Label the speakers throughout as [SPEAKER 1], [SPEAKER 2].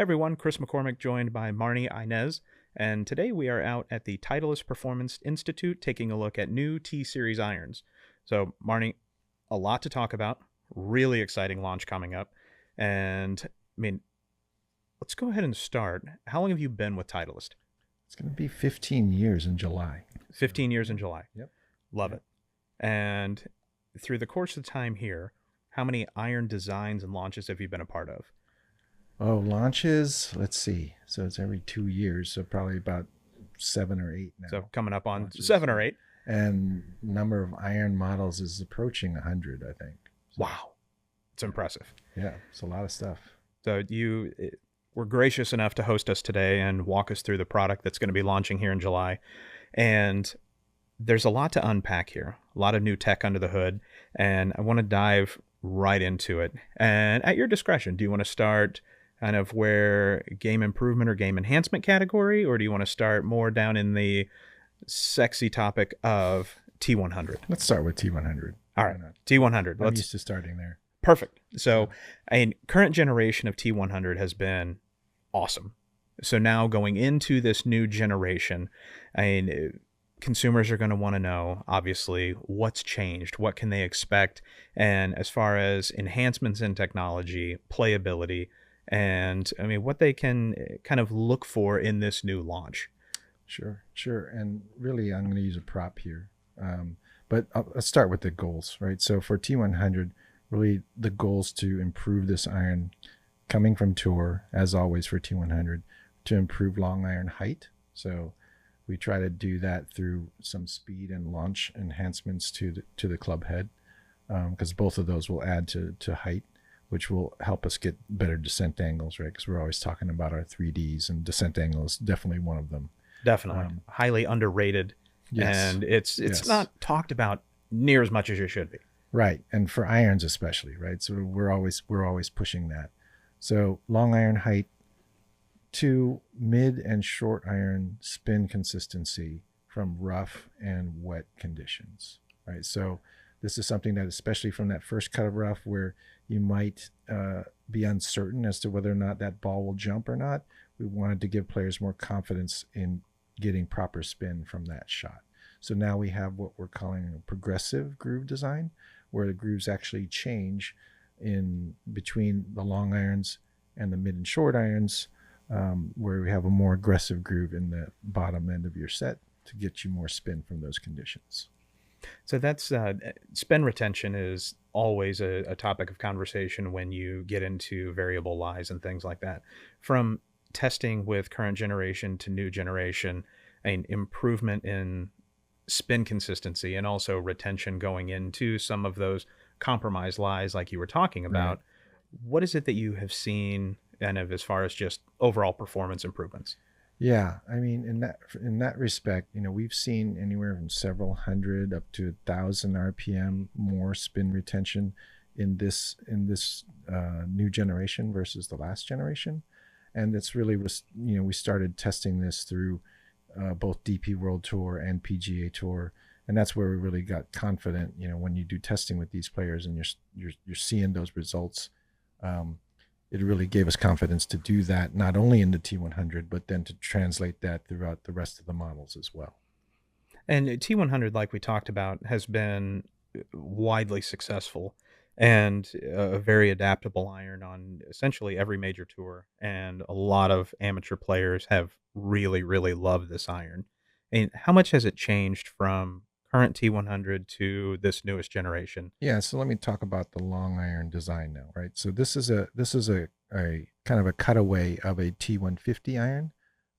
[SPEAKER 1] Everyone, Chris McCormick joined by Marnie Inez, and today we are out at the Titleist Performance Institute taking a look at new T-Series irons. So, Marnie, a lot to talk about, really exciting launch coming up, and let's go ahead and start. How long have you been with Titleist?
[SPEAKER 2] It's going to be 15 years in July.
[SPEAKER 1] 15 years in July.
[SPEAKER 2] Yep.
[SPEAKER 1] Love it. And through the course of the time here, how many iron designs and launches have you been a part of?
[SPEAKER 2] Oh, launches, let's see. So it's every 2 years, so probably about 7 or 8 now.
[SPEAKER 1] So coming up on
[SPEAKER 2] launches.
[SPEAKER 1] 7 or 8.
[SPEAKER 2] And number of iron models is approaching 100, I think. So,
[SPEAKER 1] Wow. It's impressive.
[SPEAKER 2] yeah, it's a lot of stuff.
[SPEAKER 1] So you were gracious enough to host us today and walk us through the product that's going to be launching here in July. And there's a lot to unpack here, a lot of new tech under the hood, and I want to dive right into it. And at your discretion, do you want to start kind of where game improvement or game enhancement category, or do you want to start more down in the sexy topic of T100?
[SPEAKER 2] Let's start with T100.
[SPEAKER 1] All right, T100.
[SPEAKER 2] I'm used to starting there.
[SPEAKER 1] Perfect. So, current generation of T100 has been awesome. So now going into this new generation, consumers are going to want to know, obviously, what's changed, what can they expect, and as far as enhancements in technology, playability, and what they can kind of look for in this new launch.
[SPEAKER 2] Sure. And really, I'm going to use a prop here. But I'll start with the goals, right? So for T100, really the goals to improve this iron coming from Tour, as always for T100, to improve long iron height. So we try to do that through some speed and launch enhancements to the club head, because both of those will add to height, which will help us get better descent angles, right? Because we're always talking about our 3Ds, and descent angle is definitely one of them.
[SPEAKER 1] Definitely. Highly underrated.
[SPEAKER 2] Yes.
[SPEAKER 1] And it's not talked about near as much as it should be.
[SPEAKER 2] Right. And for irons especially, right? So we're always pushing that. So long iron height to mid and short iron spin consistency from rough and wet conditions, right? So this is something that, especially from that first cut of rough where you might be uncertain as to whether or not that ball will jump or not, we wanted to give players more confidence in getting proper spin from that shot. So now we have what we're calling a progressive groove design, where the grooves actually change in between the long irons and the mid and short irons, where we have a more aggressive groove in the bottom end of your set to get you more spin from those conditions.
[SPEAKER 1] So that's spin retention is always a topic of conversation when you get into variable lies and things like that. From testing with current generation to new generation, an improvement in spin consistency and also retention going into some of those compromise lies like you were talking about. Right. What is it that you have seen kind of as far as just overall performance improvements?
[SPEAKER 2] Yeah, in that respect, we've seen anywhere from several hundred up to 1,000 RPM more spin retention in this new generation versus the last generation, and it's really was we started testing this through both DP World Tour and PGA Tour, and that's where we really got confident. When you do testing with these players and you're seeing those results. It really gave us confidence to do that, not only in the T100, but then to translate that throughout the rest of the models as well.
[SPEAKER 1] And T100, like we talked about, has been widely successful and a very adaptable iron on essentially every major tour. And a lot of amateur players have really, really loved this iron. And how much has it changed from current T100 to this newest generation?
[SPEAKER 2] Yeah, so let me talk about the long iron design now, right? So this is a kind of a cutaway of a T150 iron,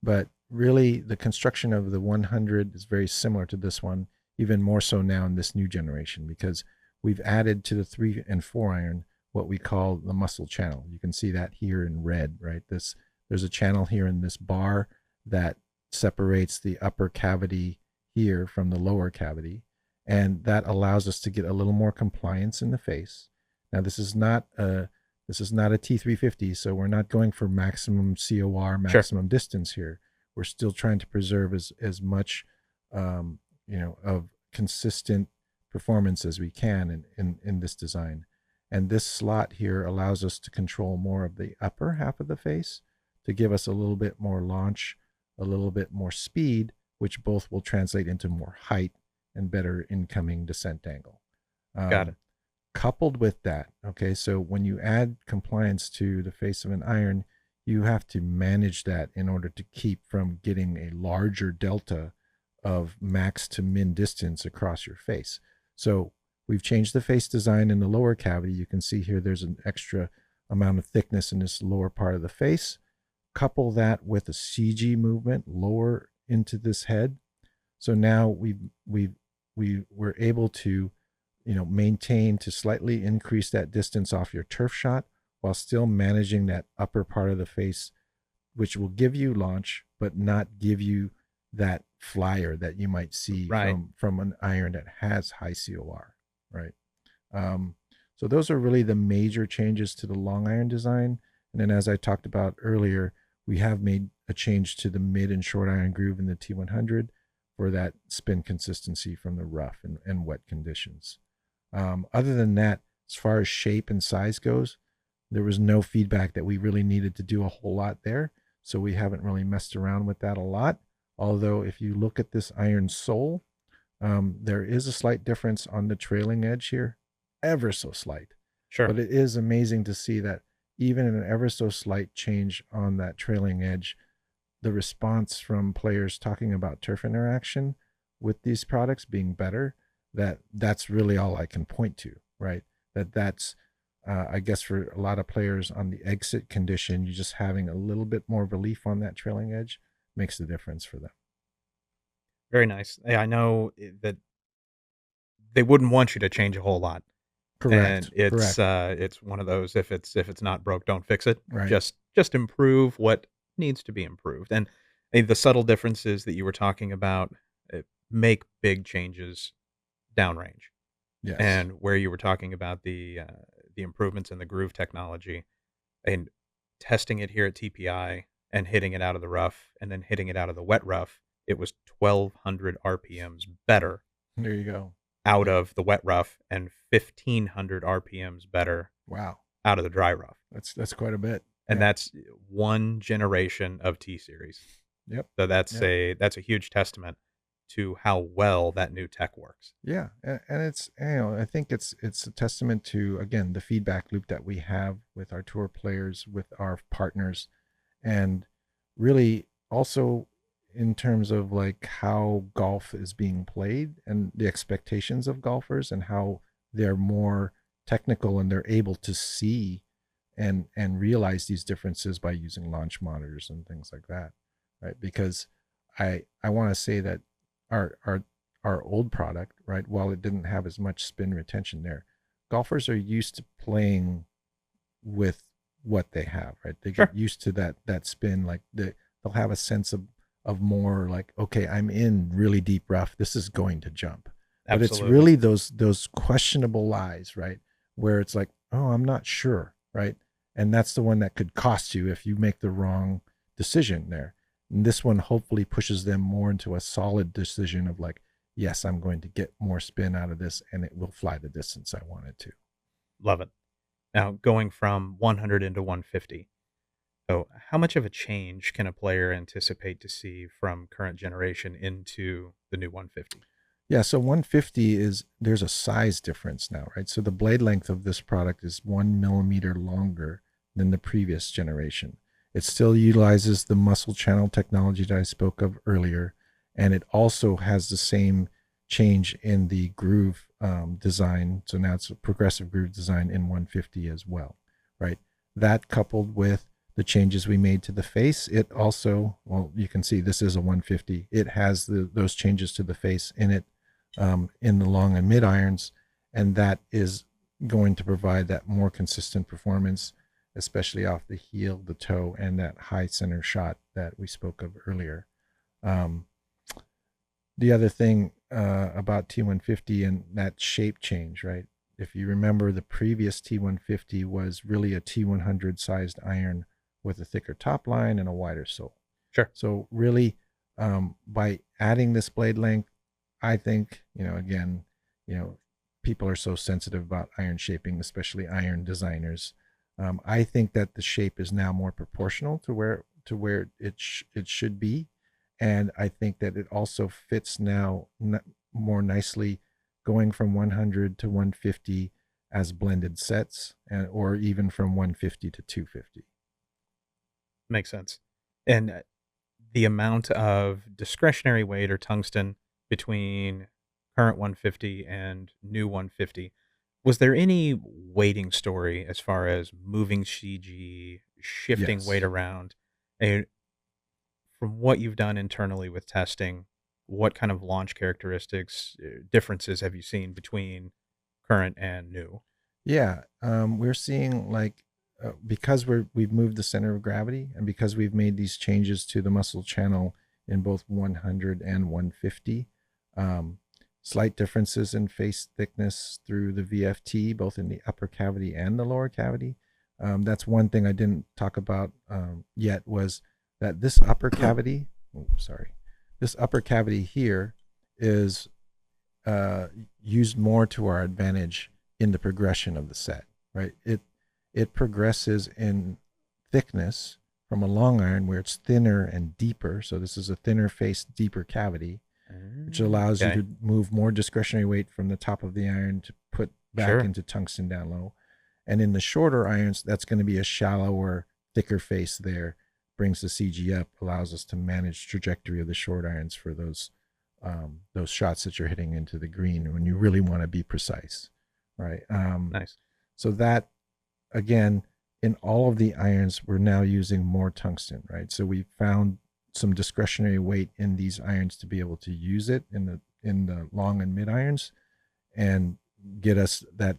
[SPEAKER 2] but really the construction of the 100 is very similar to this one, even more so now in this new generation, because we've added to the 3 and 4 iron what we call the muscle channel. You can see that here in red, right? There's a channel here in this bar that separates the upper cavity here from the lower cavity, and that allows us to get a little more compliance in the face. Now this is not a T350, so we're not going for maximum COR, maximum distance here. We're still trying to preserve as much of consistent performance as we can in this design. And this slot here allows us to control more of the upper half of the face to give us a little bit more launch, a little bit more speed, which both will translate into more height and better incoming descent angle.
[SPEAKER 1] Got it.
[SPEAKER 2] Um, Coupled with that, okay, so when you add compliance to the face of an iron, you have to manage that in order to keep from getting a larger delta of max to min distance across your face. So we've changed the face design in the lower cavity. You can see here there's an extra amount of thickness in this lower part of the face. Couple that with a CG movement lower into this head. So now we were able to, maintain to slightly increase that distance off your turf shot while still managing that upper part of the face, which will give you launch, but not give you that flyer that you might see
[SPEAKER 1] Right.
[SPEAKER 2] from an iron that has high COR, right? Um, so those are really the major changes to the long iron design. And then, as I talked about earlier, we have made a change to the mid and short iron groove in the T100 for that spin consistency from the rough and wet conditions. Other than that, as far as shape and size goes, there was no feedback that we really needed to do a whole lot there. So we haven't really messed around with that a lot. Although if you look at this iron sole, there is a slight difference on the trailing edge here, ever so slight.
[SPEAKER 1] Sure.
[SPEAKER 2] But it is amazing to see that even in an ever so slight change on that trailing edge, the response from players talking about turf interaction with these products being better, that's really all I can point to, right? That's I guess for a lot of players on the exit condition, you just having a little bit more relief on that trailing edge makes the difference for them.
[SPEAKER 1] Very nice. Yeah, I know that they wouldn't want you to change a whole lot. And
[SPEAKER 2] Correct. Correct.
[SPEAKER 1] it's one of those, if it's not broke, don't fix it.
[SPEAKER 2] Right.
[SPEAKER 1] Just improve what needs to be improved. And the subtle differences that you were talking about make big changes downrange.
[SPEAKER 2] Yes.
[SPEAKER 1] And where you were talking about the improvements in the groove technology and testing it here at TPI and hitting it out of the rough and then hitting it out of the wet rough, it was 1,200 RPMs better
[SPEAKER 2] There you go.
[SPEAKER 1] out
[SPEAKER 2] Yep.
[SPEAKER 1] of the wet rough and 1,500 RPMs better
[SPEAKER 2] Wow.
[SPEAKER 1] out of the dry rough.
[SPEAKER 2] That's quite a bit.
[SPEAKER 1] And
[SPEAKER 2] Yeah.
[SPEAKER 1] that's one generation of T series.
[SPEAKER 2] Yep.
[SPEAKER 1] So that's
[SPEAKER 2] Yep.
[SPEAKER 1] a huge testament to how well that new tech works.
[SPEAKER 2] Yeah, and it's, I think it's a testament to, again, the feedback loop that we have with our tour players, with our partners, and really also in terms of like how golf is being played and the expectations of golfers and how they're more technical and they're able to see and realize these differences by using launch monitors and things like that, right? Because I want to say that our our old product, right, while it didn't have as much spin retention there, golfers are used to playing with what they have, right? They
[SPEAKER 1] Sure.
[SPEAKER 2] get used to that spin. Like they'll have a sense of more like, okay, I'm in really deep rough. This is going to jump. But it's
[SPEAKER 1] Absolutely.
[SPEAKER 2] really those questionable lies, right? Where it's like, oh, I'm not sure, right? And that's the one that could cost you if you make the wrong decision there. And this one hopefully pushes them more into a solid decision of like, yes, I'm going to get more spin out of this and it will fly the distance I want it to.
[SPEAKER 1] Love it. Now going from 100 into 150. So how much of a change can a player anticipate to see from current generation into the new 150?
[SPEAKER 2] Yeah, so 150 is, there's a size difference now, right? So the blade length of this product is 1 millimeter longer than the previous generation. It still utilizes the muscle channel technology that I spoke of earlier, and it also has the same change in the groove design. So now it's a progressive groove design in 150 as well, right? That coupled with the changes we made to the face, it also, well, you can see this is a 150. It has those changes to the face in it, in the long and mid irons, and that is going to provide that more consistent performance, especially off the heel, the toe, and that high center shot that we spoke of earlier. Um, the other thing about T150 and that shape change, right? If you remember, the previous T150 was really a T100 sized iron with a thicker top line and a wider sole.
[SPEAKER 1] Sure.
[SPEAKER 2] So really, by adding this blade length, I think, again, people are so sensitive about iron shaping, especially iron designers. I think that the shape is now more proportional to where to where it should be, and I think that it also fits now more nicely going from 100 to 150 as blended sets, and or even from 150 to 250.
[SPEAKER 1] Makes sense. And the amount of discretionary weight or tungsten between current 150 and new 150, was there any weighting story as far as moving CG, shifting weight
[SPEAKER 2] Yes.
[SPEAKER 1] around? And from what you've done internally with testing, what kind of launch characteristics, differences have you seen between current and new?
[SPEAKER 2] Yeah, we're seeing like because we've moved the center of gravity, and because we've made these changes to the muscle channel in both 100 and 150, um, slight differences in face thickness through the VFT, both in the upper cavity and the lower cavity. That's one thing I didn't talk about yet, was that this upper cavity, oh, sorry, this upper cavity here is uh, used more to our advantage in the progression of the set, right? It progresses in thickness from a long iron where it's thinner and deeper. So this is a thinner face, deeper cavity, which allows you
[SPEAKER 1] Okay,
[SPEAKER 2] to move more discretionary weight from the top of the iron to put back
[SPEAKER 1] sure.
[SPEAKER 2] into tungsten down low. And in the shorter irons, that's going to be a shallower, thicker face there. Brings the CG up, allows us to manage trajectory of the short irons for those shots that you're hitting into the green when you really want to be precise, right?
[SPEAKER 1] Nice.
[SPEAKER 2] So that again, in all of the irons, we're now using more tungsten, right? So we found some discretionary weight in these irons to be able to use it in the long and mid irons, and get us that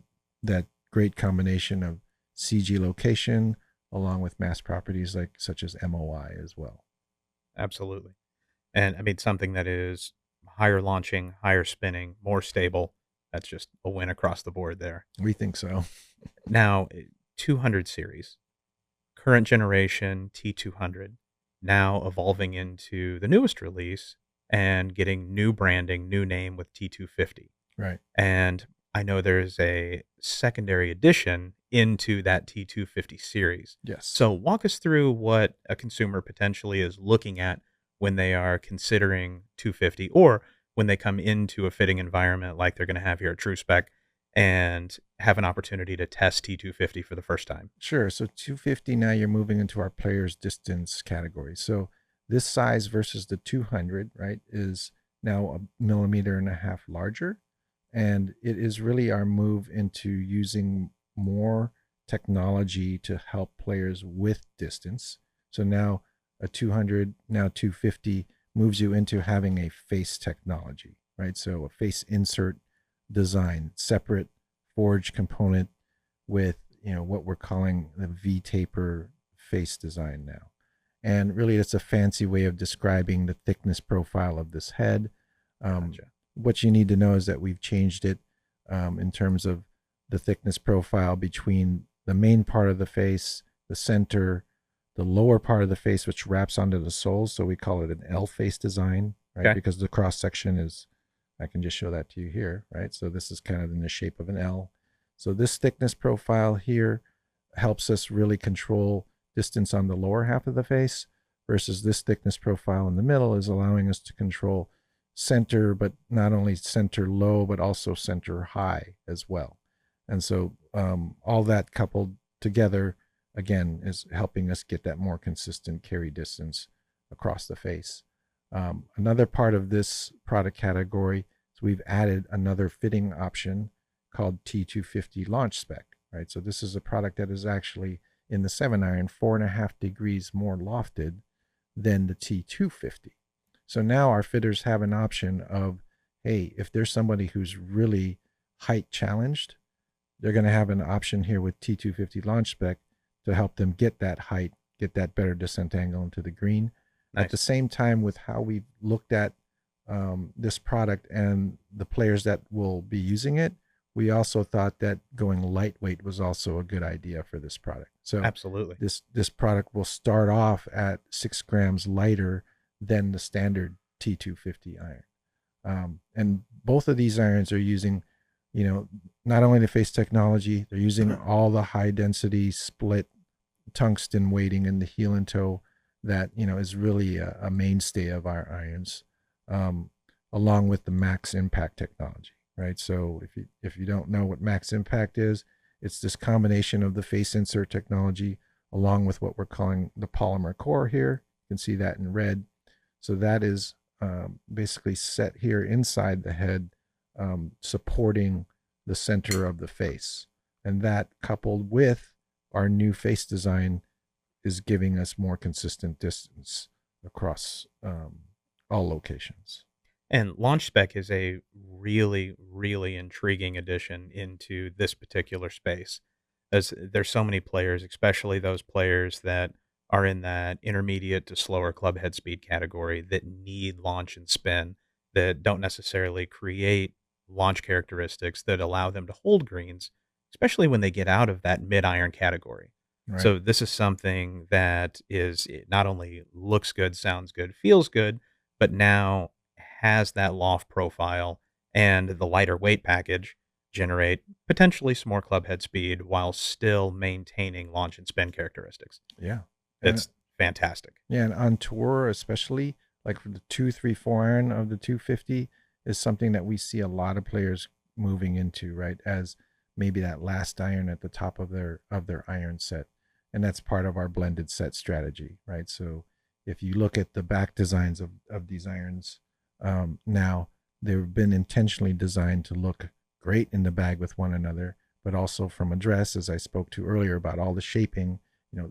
[SPEAKER 2] great combination of CG location along with mass properties like such as MOI as well.
[SPEAKER 1] Absolutely. And I mean, something that is higher launching, higher spinning, more stable. That's just a win across the board there.
[SPEAKER 2] We think so.
[SPEAKER 1] Now, 200 series, current generation T200, now evolving into the newest release and getting new branding, new name with T250.
[SPEAKER 2] Right.
[SPEAKER 1] And I know there's a secondary edition into that T250 series.
[SPEAKER 2] Yes.
[SPEAKER 1] So walk us through what a consumer potentially is looking at when they are considering 250, or when they come into a fitting environment like they're going to have here at TrueSpec and have an opportunity to test T250 for the first time.
[SPEAKER 2] Sure. So 250, now you're moving into our player's distance category. So this size versus the 200, right, is now a millimeter and a half larger. And it is really our move into using more technology to help players with distance. So now a 200, now 250 moves you into having a face technology, right? So a face insert design, separate forged component with, what we're calling the V taper face design now. And really, it's a fancy way of describing the thickness profile of this head. Um,
[SPEAKER 1] Gotcha.
[SPEAKER 2] what you need to know is that we've changed it in terms of the thickness profile between the main part of the face, the center, the lower part of the face, which wraps onto the soles. So we call it an L face design, right?
[SPEAKER 1] Okay.
[SPEAKER 2] Because the cross section is, I can just show that to you here, right? So this is kind of in the shape of an L. So this thickness profile here helps us really control distance on the lower half of the face, versus this thickness profile in the middle is allowing us to control center, but not only center low, but also center high as well. And so all that coupled together, again, is helping us get that more consistent carry distance across the face. Another part of this product category is we've added another fitting option called T250 Launch Spec, right? So this is a product that is actually in the 7 iron 4.5 degrees more lofted than the T250. So now our fitters have an option of, hey, if there's somebody who's really height challenged, they're going to have an option here with T250 Launch Spec to help them get that height, get that better descent angle into the green. At the
[SPEAKER 1] Nice.
[SPEAKER 2] same time, with how we've looked at this product and the players that will be using it, we also thought that going lightweight was also a good idea for this product. So
[SPEAKER 1] Absolutely.
[SPEAKER 2] this product will start off at 6 grams lighter than the standard T250 iron. And both of these irons are using, not only the face technology, they're using all the high density split tungsten weighting in the heel and toe that is really a mainstay of our irons, um, along with the max impact technology, right? So if you don't know what max impact is, it's this combination of the face insert technology along with what we're calling the polymer core here. You can see that in red. So that is basically set here inside the head, supporting the center of the face. And that, coupled with our new face design, is giving us more consistent distance across all locations.
[SPEAKER 1] And launch spec is a really, really intriguing addition into this particular space, as there's so many players, especially those players that are in that intermediate to slower club head speed category that need launch and spin, that don't necessarily create launch characteristics that allow them to hold greens, especially when they get out of that mid iron category.
[SPEAKER 2] Right.
[SPEAKER 1] So this is something that is, it not only looks good, sounds good, feels good, but now has that loft profile and the lighter weight package generate potentially some more club head speed while still maintaining launch and spin characteristics.
[SPEAKER 2] Yeah. And
[SPEAKER 1] It's fantastic.
[SPEAKER 2] yeah, and on tour, especially like for the 2, 3, 4 iron of the 250, is something that we see a lot of players moving into, right? As maybe that last iron at the top of their iron set. And that's part of our blended set strategy, right? So if you look at the back designs of these irons, now they've been intentionally designed to look great in the bag with one another, but also from address, as I spoke to earlier about all the shaping,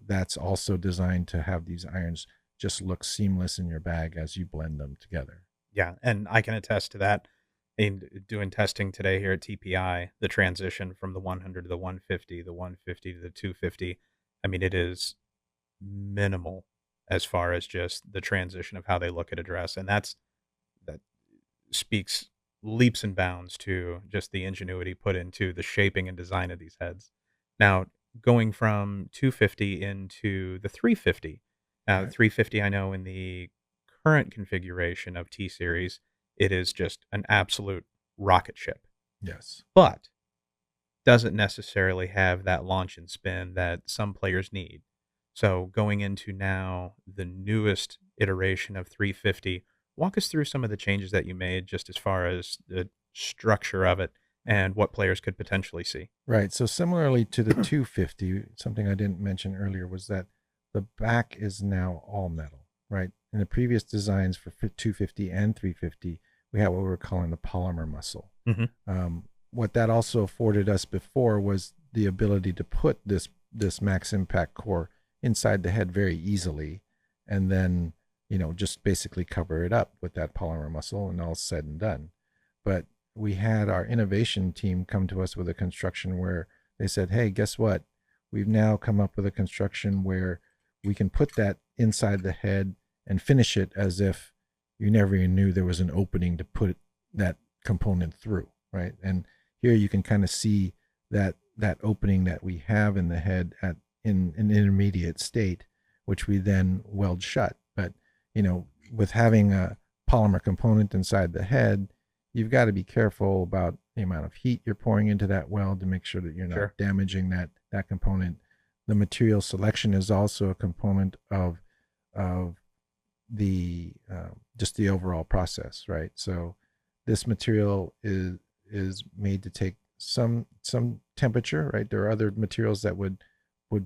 [SPEAKER 2] that's also designed to have these irons just look seamless in your bag as you blend them together.
[SPEAKER 1] Yeah, and I can attest to that. In doing testing today here at TPI, the transition from the 100 to the 150, the 150 to the 250, I mean, it is minimal as far as just the transition of how they look at a dress, and that speaks leaps and bounds to just the ingenuity put into the shaping and design of these heads. Now, going from 250 into the 350. Now,
[SPEAKER 2] Right.
[SPEAKER 1] 350, I know in the current configuration of T Series, it is just an absolute rocket ship,
[SPEAKER 2] Yes.
[SPEAKER 1] but doesn't necessarily have that launch and spin that some players need. So, going into now the newest iteration of 350, walk us through some of the changes that you made just as far as the structure of it and what players could potentially see.
[SPEAKER 2] Right. So similarly to the 250, something I didn't mention earlier was that the back is now all metal, right? In the previous designs for 250 and 350, we had what we were calling the polymer muscle.
[SPEAKER 1] Hmm.
[SPEAKER 2] What that also afforded us before was the ability to put this max impact core inside the head very easily, and then just basically cover it up with that polymer muscle, and all said and done. But we had our innovation team come to us with a construction where they said, "Hey, guess what? We've now come up with a construction where we can put that inside the head and finish it as if you never even knew there was an opening to put that component through, right?" And here you can kind of see that opening that we have in the head in an intermediate state, which we then weld shut. But with having a polymer component inside the head, you've got to be careful about the amount of heat you're pouring into that weld to make sure that you're not
[SPEAKER 1] Sure.
[SPEAKER 2] damaging that component. The material selection is also a component of the just the overall process, right? So this material is made to take some temperature, right? There are other materials that would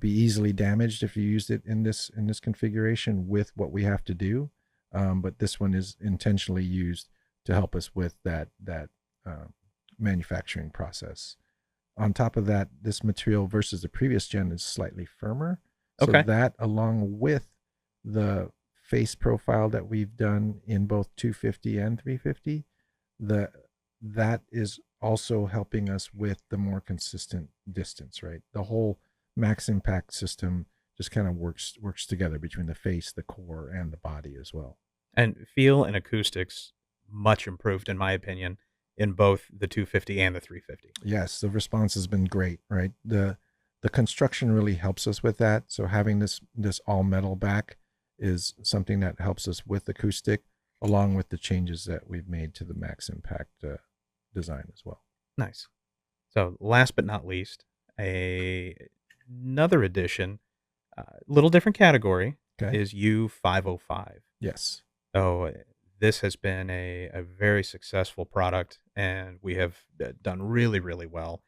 [SPEAKER 2] be easily damaged if you used it in this configuration with what we have to do, but this one is intentionally used to help us with that uh, manufacturing process. On top of that, this material versus the previous gen is slightly firmer. So
[SPEAKER 1] Okay.
[SPEAKER 2] that, along with the face profile that we've done in both 250 and 350, the that is also helping us with the more consistent distance, right? The whole max impact system just kind of works together between the face, the core, and the body as well.
[SPEAKER 1] And feel and acoustics much improved, in my opinion, in both the 250 and the 350.
[SPEAKER 2] Yes, the response has been great, right? The construction really helps us with that. So having this all metal back is something that helps us with acoustic, along with the changes that we've made to the max impact design as well.
[SPEAKER 1] Nice. So, last but not least, another addition, little different category,
[SPEAKER 2] Okay.
[SPEAKER 1] is U505.
[SPEAKER 2] Yes.
[SPEAKER 1] So this has been a very successful product, and we have done really, really well,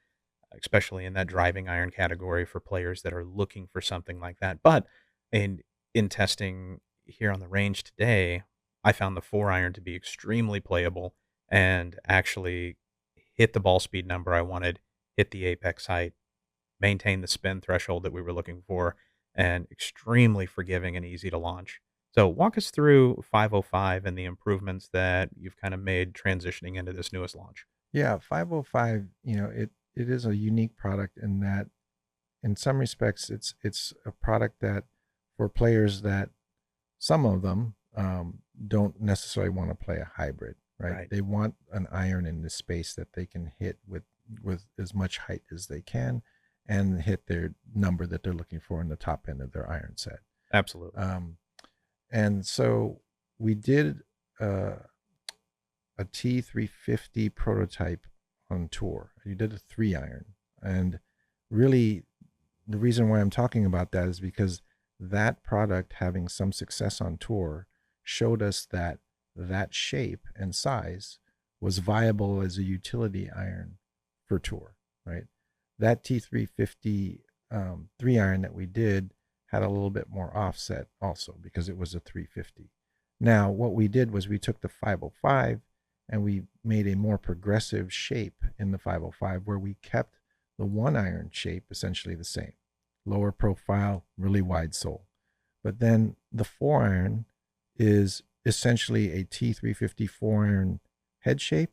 [SPEAKER 1] especially in that driving iron category for players that are looking for something like that. But in in testing here on the range today, I found the 4 iron to be extremely playable and actually hit the ball speed number I wanted, hit the apex height, maintain the spin threshold that we were looking for, and extremely forgiving and easy to launch. So walk us through 505 and the improvements that you've kind of made transitioning into this newest launch.
[SPEAKER 2] Yeah, 505, it is a unique product in that in some respects it's a product that for players that some of them don't necessarily want to play a hybrid, right?
[SPEAKER 1] Right.
[SPEAKER 2] They want an iron in the space that they can hit with as much height as they can and hit their number that they're looking for in the top end of their iron set.
[SPEAKER 1] Absolutely.
[SPEAKER 2] Um, and so we did uh, a T350 prototype on tour. You did a 3 iron. And really, the reason why I'm talking about that is because that product having some success on tour showed us that that shape and size was viable as a utility iron for tour, right? That T350 3 iron that we did had a little bit more offset also because it was a 350. Now, what we did was we took the 505 and we made a more progressive shape in the 505 where we kept the 1 iron shape essentially the same, lower profile, really wide sole. But then the 4 iron is essentially a T350 4 iron head shape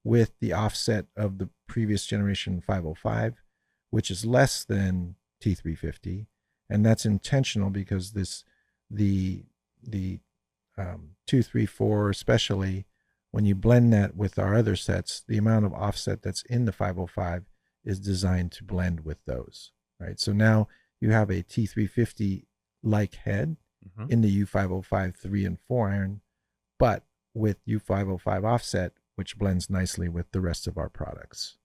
[SPEAKER 2] with the offset of the previous generation 505, which is less than T350, and that's intentional because the 234 especially when you blend that with our other sets, the amount of offset that's in the 505 is designed to blend with those, right? So now you have a T350 like head
[SPEAKER 1] Hmm.
[SPEAKER 2] in the U505 3 and 4 iron, but with U505 offset, which blends nicely with the rest of our products.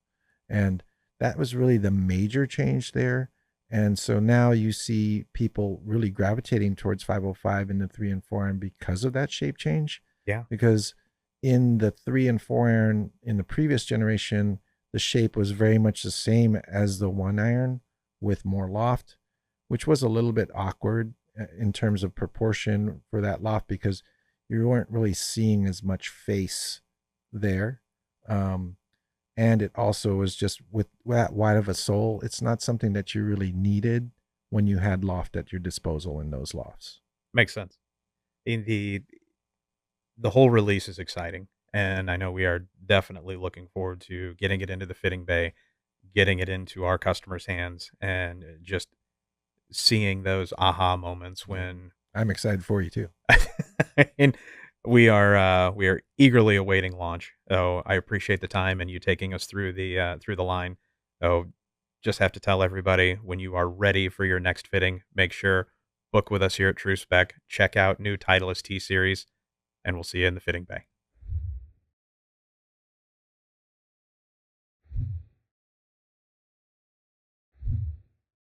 [SPEAKER 2] And that was really the major change there. And so now you see people really gravitating towards 505 in the 3 and 4 iron because of that shape change.
[SPEAKER 1] Yeah.
[SPEAKER 2] Because in the 3 and 4 iron in the previous generation, the shape was very much the same as the 1 iron with more loft, which was a little bit awkward in terms of proportion for that loft because you weren't really seeing as much face there. Um, and it also was just with that wide of a sole, it's not something that you really needed when you had loft at your disposal in those lofts.
[SPEAKER 1] Makes sense. In the whole release is exciting, and I know we are definitely looking forward to getting it into the fitting bay, getting it into our customers' hands, and just seeing those aha moments
[SPEAKER 2] Yeah.
[SPEAKER 1] when
[SPEAKER 2] I'm excited for you too.
[SPEAKER 1] and we are eagerly awaiting launch. So I appreciate the time and you taking us through the line. So just have to tell everybody when you are ready for your next fitting, make sure book with us here at True Spec. Check out new Titleist T series, and we'll see you in the fitting bay.